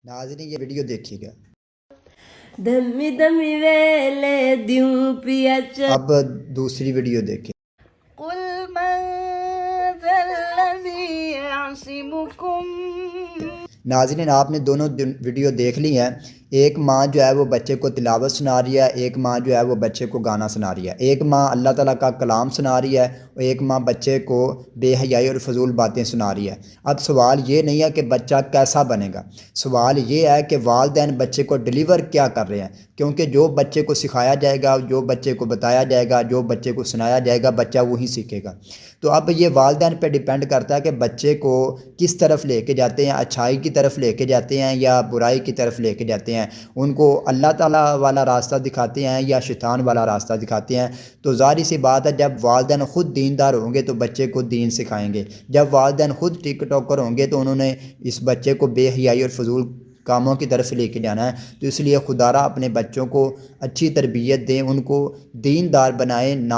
ناظرین یہ ویڈیو دیکھیے گا۔ دمی دمی ویلے دیوں پیا اب دوسری ویڈیو دیکھیں۔ قل من ذا الذی یعصمکم۔ ناظرین آپ نے دونوں ویڈیو دیکھ لی ہیں۔ ایک ماں جو ہے وہ بچے کو تلاوت سنا رہی ہے، ایک ماں جو ہے وہ بچے کو گانا سنا رہی ہے۔ ایک ماں اللہ تعالیٰ کا کلام سنا رہی ہے اور ایک ماں بچے کو بے حیائی اور فضول باتیں سنا رہی ہے۔ اب سوال یہ نہیں ہے کہ بچہ کیسا بنے گا، سوال یہ ہے کہ والدین بچے کو ڈیلیور کیا کر رہے ہیں، کیونکہ جو بچے کو سکھایا جائے گا، جو بچے کو بتایا جائے گا، جو بچے کو سنایا جائے گا، بچہ وہی سیکھے گا۔ تو اب یہ والدین پہ ڈیپینڈ کرتا ہے کہ بچے کو کس طرف لے کے جاتے ہیں، اچھائی کی طرف لے کے جاتے ہیں یا برائی کی طرف لے کے جاتے ہیں، ان کو اللہ تعالیٰ والا راستہ دکھاتے ہیں یا شیطان والا راستہ دکھاتے ہیں۔ تو ظاہر سی بات ہے جب والدین خود دیندار ہوں گے تو بچے کو دین سکھائیں گے، جب والدین خود ٹک ٹاکر ہوں گے تو انہوں نے اس بچے کو بے حیائی اور فضول کاموں کی طرف لے کے جانا ہے۔ تو اس لیے خدا را اپنے بچوں کو اچھی تربیت دیں، ان کو دیندار بنائیں، نہ